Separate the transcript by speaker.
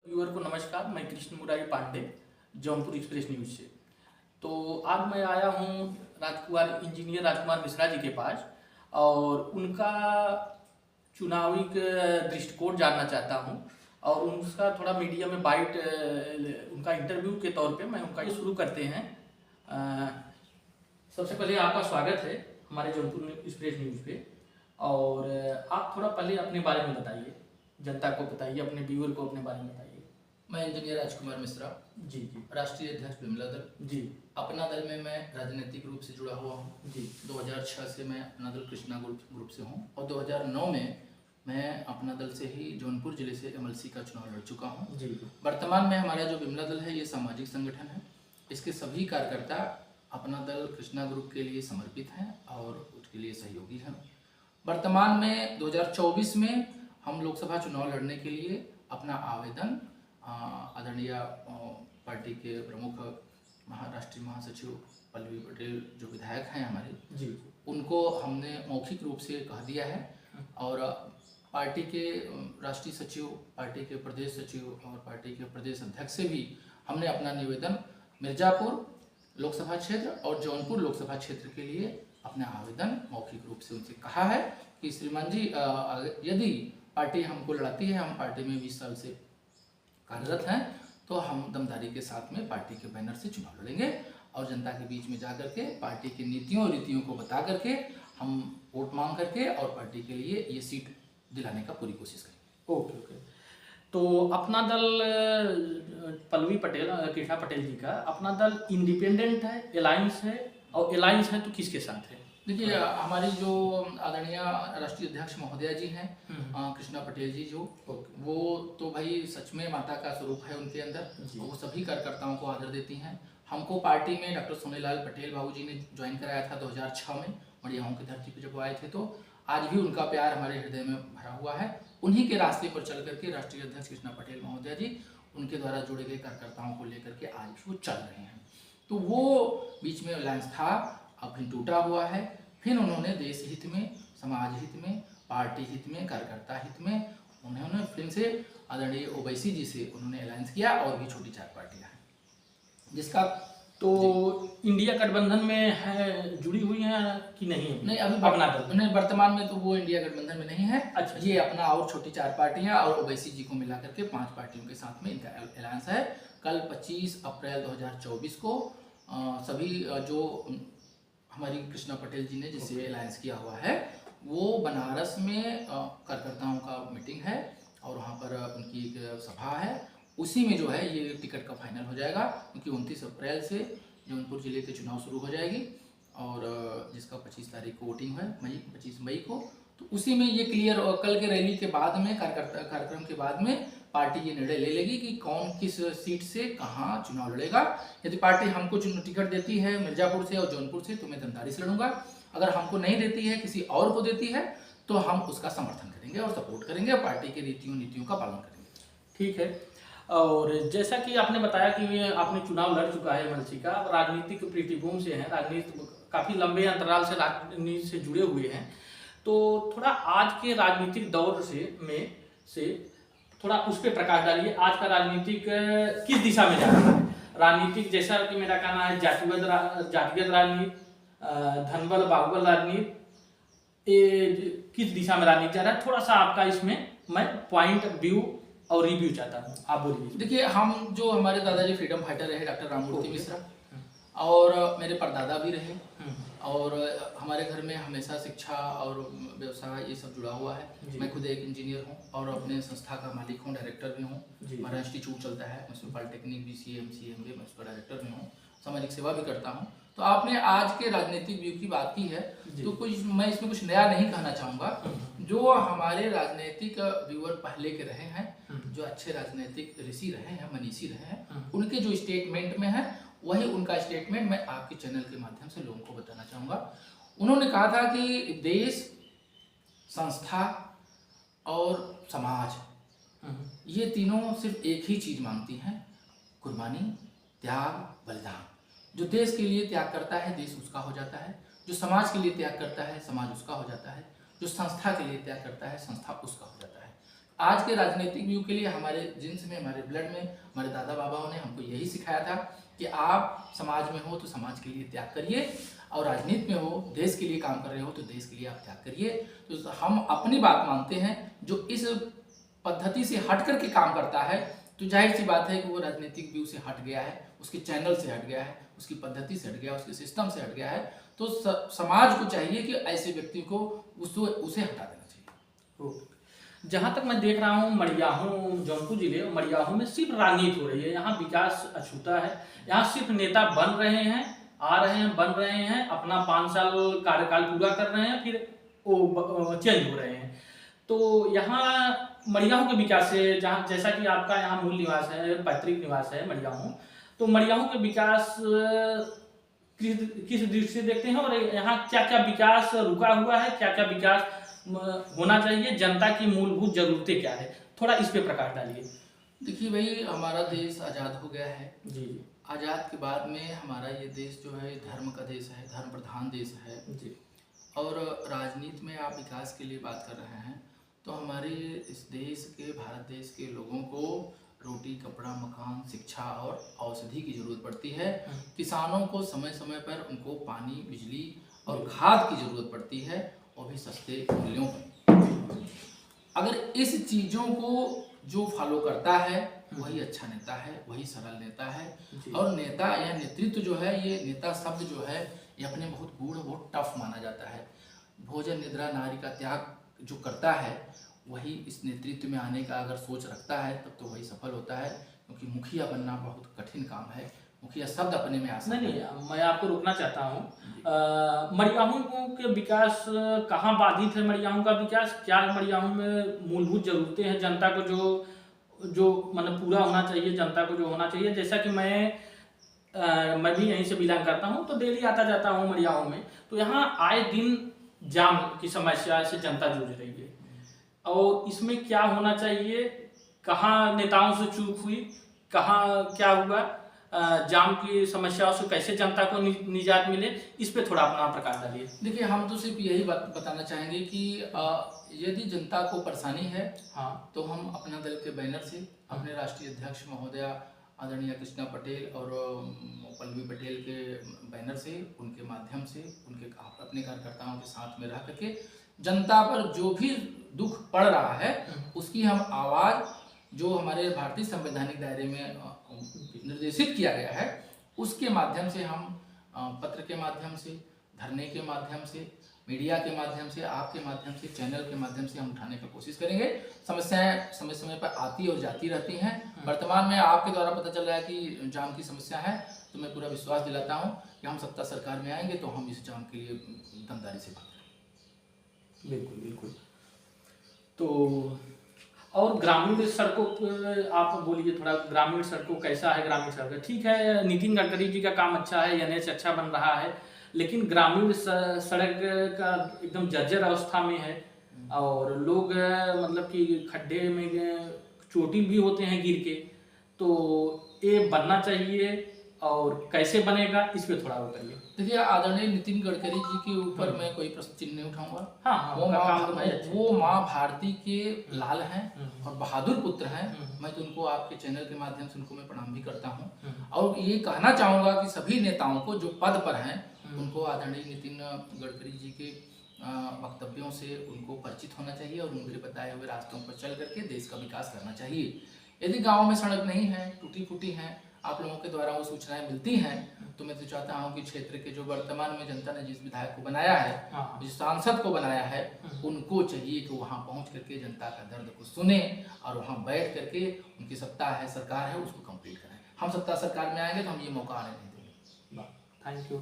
Speaker 1: Viewer को नमस्कार। मैं कृष्ण मुरारी पांडे, जौनपुर एक्सप्रेस न्यूज से। तो आज मैं आया हूँ इंजीनियर राजकुमार मिश्रा जी के पास और उनका चुनावी दृष्टिकोण जानना चाहता हूँ और उनका थोड़ा मीडिया में बाइट उनका इंटरव्यू के तौर पे मैं उनका ये शुरू करते हैं। सबसे पहले आपका स्वागत है हमारे जौनपुर एक्सप्रेस न्यूज पे। और आप थोड़ा पहले अपने बारे में बताइए, जनता को बताइए, अपने व्यूअर को अपने बारे में बताइए।
Speaker 2: मैं इंजीनियर राजकुमार मिश्रा,
Speaker 1: जी जी।
Speaker 2: राष्ट्रीय अध्यक्ष विमला दल
Speaker 1: जी।
Speaker 2: अपना दल में मैं राजनीतिक रूप से जुड़ा हुआ हूँ
Speaker 1: जी।
Speaker 2: 2006 से मैं अपना दल कृष्णा ग्रुप से हूँ और 2009 में मैं अपना दल से ही जौनपुर जिले से एमएलसी का चुनाव लड़ चुका हूँ।
Speaker 1: जी।
Speaker 2: वर्तमान में हमारा जो विमला दल है ये सामाजिक संगठन है। इसके सभी कार्यकर्ता अपना दल कृष्णा ग्रुप के लिए समर्पित हैं और उसके लिए सहयोगी हैं। वर्तमान में 2024 में हम लोकसभा चुनाव लड़ने के लिए अपना आवेदन आदरणीय पार्टी के प्रमुख राष्ट्रीय महासचिव पल्लवी पटेल जो विधायक हैं हमारे
Speaker 1: जी,
Speaker 2: उनको हमने मौखिक रूप से कह दिया है और पार्टी के राष्ट्रीय सचिव, पार्टी के प्रदेश सचिव और पार्टी के प्रदेश अध्यक्ष से भी हमने अपना निवेदन मिर्जापुर लोकसभा क्षेत्र और जौनपुर लोकसभा क्षेत्र के लिए अपना आवेदन मौखिक रूप से उनसे कहा है कि श्रीमान जी यदि पार्टी हमको लड़ाती है, हम पार्टी में 20 साल से कार्यरत हैं, तो हम दमदारी के साथ में पार्टी के बैनर से चुनाव लड़ेंगे और जनता के बीच में जाकर के पार्टी की नीतियों और रीतियों को बता करके हम वोट मांग करके और पार्टी के लिए ये सीट दिलाने का पूरी कोशिश करेंगे।
Speaker 1: Okay okay. तो अपना दल पल्लवी पटेल, कृष्णा पटेल जी का अपना दल इंडिपेंडेंट है, अलायंस है, और अलायंस है तो किसके साथ है?
Speaker 2: देखिए हमारी जो आदरणीय राष्ट्रीय अध्यक्ष महोदया जी हैं कृष्णा पटेल जी जो वो तो भाई सच में माता का स्वरूप है उनके अंदर। वो सभी कार्यकर्ताओं को आदर देती हैं। हमको पार्टी में डॉक्टर सोनेलाल पटेल बाबू जी ने ज्वाइन कराया था 2006 में मड़ियाओं की धरती पर जब आए थे, तो आज भी उनका प्यार हमारे हृदय में भरा हुआ है। उन्हीं के रास्ते पर चल करके राष्ट्रीय अध्यक्ष कृष्णा पटेल महोदया जी उनके द्वारा जोड़े गए कार्यकर्ताओं को लेकर के आज भी वो चल रहे हैं। तो वो बीच में अलायंस था, अब फिर टूटा हुआ है। फिर उन्होंने देश हित में, समाज हित में, पार्टी हित में, कार्यकर्ता हित में उन्होंने फिर से आदरणीय ओवैसी जी से उन्होंने अलायंस किया और भी छोटी 4 पार्टियां हैं जिसका
Speaker 1: तो इंडिया गठबंधन में है, जुड़ी हुई हैं कि नहीं?
Speaker 2: नहीं, अभी
Speaker 1: अपना दल
Speaker 2: नहीं, वर्तमान में तो वो इंडिया गठबंधन में नहीं है।
Speaker 1: अच्छा।
Speaker 2: ये अपना और छोटी 4 पार्टियां और ओवैसी जी को मिला करके 5 पार्टियों के साथ में इनका अलायंस है। कल 25 अप्रैल 2024 को सभी जो हमारी कृष्णा पटेल जी ने जिससे अलायंस किया हुआ है वो बनारस में कार्यकर्ताओं का मीटिंग है और वहाँ पर उनकी एक सभा है। उसी में जो है ये टिकट का फाइनल हो जाएगा क्योंकि 29 अप्रैल से जौनपुर जिले के चुनाव शुरू हो जाएगी और जिसका 25 तारीख को वोटिंग है, 25 मई को। तो उसी में ये क्लियर, कल के रैली के बाद में कार्यक्रम के बाद में पार्टी ये निर्णय ले लेगी कि कौन किस सीट से कहाँ चुनाव लड़ेगा। यदि पार्टी हमको टिकट देती है मिर्जापुर से और जौनपुर से तो मैं दमदारी से लड़ूंगा। अगर हमको नहीं देती है, किसी और को देती है, तो हम उसका समर्थन करेंगे और सपोर्ट करेंगे और पार्टी के नीतियों का पालन करेंगे।
Speaker 1: ठीक है। और जैसा कि आपने बताया कि आपने चुनाव लड़ चुका है एमएलसी का, राजनीतिक पृष्ठभूमि से हैं, राजनीति काफ़ी लंबे अंतराल से राजनीति से जुड़े हुए हैं, तो थोड़ा आज के राजनीतिक दौर से थोड़ा उस पर प्रकाश डालिए। आज का राजनीतिक किस दिशा में जा रहा है? राजनीतिक, जैसा कि मेरा कहना है, जातिगत राजनीति, धनबल बाहुबल राजनीति, किस दिशा में राजनीति जा रहा है? थोड़ा सा आपका इसमें मैं पॉइंट व्यू और रिव्यू चाहता हूँ, आप बोलिए।
Speaker 2: देखिए हम जो हमारे दादाजी फ्रीडम फाइटर रहे डॉक्टर राममूर्ति मिश्रा और मेरे परदादा भी रहे और हमारे घर में हमेशा शिक्षा और व्यवसाय ये सब जुड़ा हुआ है। मैं खुद एक इंजीनियर हूँ और अपने संस्था का मालिक हूँ, डायरेक्टर भी हूँ। हमारा इंस्टीट्यूट चलता है, उसमें पॉलिटेक्निक BCA MCA मैं उसका डायरेक्टर भी हूँ, सामाजिक सेवा भी करता हूँ। तो आपने आज के राजनीतिक व्यू की बात की है तो कुछ मैं इसमें कुछ नया नहीं कहना चाहूँगा। जो हमारे राजनीतिक व्यूअर पहले के रहे हैं, जो अच्छे राजनीतिक ऋषि रहे हैं, मनीषी रहे हैं, उनके जो स्टेटमेंट में है वही उनका स्टेटमेंट मैं आपके चैनल के माध्यम से लोगों को बताना चाहूँगा। उन्होंने कहा था कि देश, संस्था और समाज ये तीनों सिर्फ एक ही चीज़ मांगती हैं, कुर्बानी, त्याग, बलिदान। जो देश के लिए त्याग करता है देश उसका हो जाता है, जो समाज के लिए त्याग करता है समाज उसका हो जाता है, जो संस्था के लिए त्याग करता है संस्था उसका हो जाता है। आज के राजनीतिक व्यू के लिए हमारे जिन्स में, हमारे ब्लड में, हमारे दादा बाबाओं ने हमको यही सिखाया था कि आप समाज में हो तो समाज के लिए त्याग करिए, और राजनीति में हो, देश के लिए काम कर रहे हो तो देश के लिए आप त्याग करिए। तो हम अपनी बात मानते हैं। जो इस पद्धति से हट करके काम करता है तो जाहिर सी बात है कि वो राजनीतिक व्यू से हट गया है, उसके चैनल से हट गया है, उसकी पद्धति से हट गया, उसके सिस्टम से हट गया है। तो समाज को चाहिए कि ऐसे व्यक्ति को उसे हटा देना चाहिए।
Speaker 1: जहाँ तक मैं देख रहा हूँ, मड़ियाहू जौनपुर जिले मड़ियाहू में सिर्फ राजनीति हो रही है। यहाँ विकास अछूता है। यहाँ सिर्फ नेता बन रहे हैं, आ रहे हैं, बन रहे हैं, अपना 5 साल कार्यकाल पूरा कर रहे हैं, फिर वो चेंज हो रहे हैं। तो यहाँ मड़ियाहू के विकास से, जहाँ जैसा कि आपका यहाँ मूल निवास है, पैतृक निवास है मड़ियाहू, तो मड़ियाहू के विकास किस दृष्टि से देखते हैं, और यहाँ क्या क्या विकास रुका हुआ है, क्या क्या विकास होना चाहिए, जनता की मूलभूत जरूरतें क्या है, थोड़ा इस पे प्रकाश डालिए।
Speaker 2: देखिए भाई, हमारा देश आज़ाद हो गया है
Speaker 1: जी।
Speaker 2: आज़ाद के बाद में हमारा ये देश जो है धर्म का देश है, धर्म प्रधान देश है
Speaker 1: जी।
Speaker 2: और राजनीति में आप विकास के लिए बात कर रहे हैं तो हमारे इस देश के, भारत देश के लोगों को रोटी, कपड़ा, मकान, शिक्षा और औषधि की जरूरत पड़ती है। किसानों को समय समय पर उनको पानी, बिजली और खाद की जरूरत पड़ती है, और भी सस्ते मूल्यों पर। अगर इस चीज़ों को जो फॉलो करता है वही अच्छा नेता है, वही सरल नेता है। और नेता या नेतृत्व जो है, ये नेता शब्द जो है ये अपने बहुत गूढ़, बहुत टफ माना जाता है। भोजन, निद्रा, नारी का त्याग जो करता है वही इस नेतृत्व में आने का अगर सोच रखता है तब तो वही सफल होता है, क्योंकि मुखिया बनना बहुत कठिन काम है। मुखिया शब्द अपने में आसान
Speaker 1: नहीं, मैं आपको रोकना चाहता हूँ। मड़ियाहू के विकास कहाँ बाधित है? मड़ियाहू का विकास क्या है? मड़ियाहू में मूलभूत जरूरतें हैं जनता को जो मतलब पूरा होना चाहिए, जनता को जो होना चाहिए। जैसा कि मैं भी यहीं से बिलोंग करता हूँ, तो डेली आता जाता हूँ मड़ियाहू में, तो यहाँ आए दिन जाम की समस्या से जनता जूझ रही है। और इसमें क्या होना चाहिए, कहाँ नेताओं से चूक हुई, कहाँ क्या हुआ, जाम की समस्याओं से कैसे जनता को निजात मिले, इस पे थोड़ा अपना प्रकाश डालिए।
Speaker 2: देखिए, हम तो सिर्फ यही बात बताना चाहेंगे कि यदि जनता को परेशानी है,
Speaker 1: हाँ,
Speaker 2: तो हम अपना दल के बैनर से अपने राष्ट्रीय अध्यक्ष महोदया आदरणीय कृष्णा पटेल और पल्लवी पटेल के बैनर से, उनके माध्यम से, उनके अपने कार्यकर्ताओं के साथ में रह करके जनता पर जो भी दुख पड़ रहा है उसकी हम आवाज़, जो हमारे भारतीय संवैधानिक दायरे में निर्देशित किया गया है, उसके माध्यम से हम पत्र के माध्यम से, धरने के माध्यम से, मीडिया के माध्यम से, आपके माध्यम से, चैनल के माध्यम से हम उठाने की कोशिश करेंगे। समस्याएं समय समय पर आती और जाती रहती हैं। वर्तमान में आपके द्वारा पता चल रहा है कि जाम की समस्या है, तो मैं पूरा विश्वास दिलाता हूं कि हम सत्ता सरकार में आएंगे तो हम इस जाम के लिए दमदारी से बात करेंगे।
Speaker 1: बिल्कुल बिल्कुल। तो और ग्रामीण सड़कों पे आप बोलिए थोड़ा, ग्रामीण सड़कों कैसा है? ग्रामीण सड़क ठीक है, नितिन गडकरी जी का काम अच्छा है, NH अच्छा बन रहा है, लेकिन ग्रामीण सड़क का एकदम जर्जर अवस्था में है, और लोग मतलब कि खड्डे में चोटिल भी होते हैं गिर के। तो ये बनना चाहिए, और कैसे बनेगा इस पे थोड़ा वो करिए।
Speaker 2: देखिए, आदरणीय नितिन गडकरी जी के ऊपर मैं कोई प्रश्न चिन्ह नहीं उठाऊंगा।
Speaker 1: हाँ,
Speaker 2: वो माँ भारती के लाल हैं और बहादुर पुत्र हैं। मैं तो उनको आपके चैनल के माध्यम से उनको मैं प्रणाम भी करता हूँ, और ये कहना चाहूँगा कि सभी नेताओं को जो पद पर हैं उनको आदरणीय नितिन गडकरी जी के वक्तव्यों से उनको परिचित होना चाहिए, और उनके बताए हुए रास्तों पर चल करके देश का विकास करना चाहिए। यदि गाँव में सड़क नहीं है, टूटी फूटी हैं, आप लोगों के द्वारा वो सूचनाएं मिलती हैं, तो मैं तो चाहता हूं कि क्षेत्र के जो वर्तमान में जनता ने जिस विधायक को बनाया है, जिस सांसद को बनाया है, उनको चाहिए कि वहां पहुंच करके जनता का दर्द को सुने और वहां बैठ करके उनकी सत्ता है, सरकार है, उसको कंप्लीट करें। हम सत्ता सरकार में आएंगे तो हम ये मौका आने नहीं देंगे।
Speaker 1: Thank you.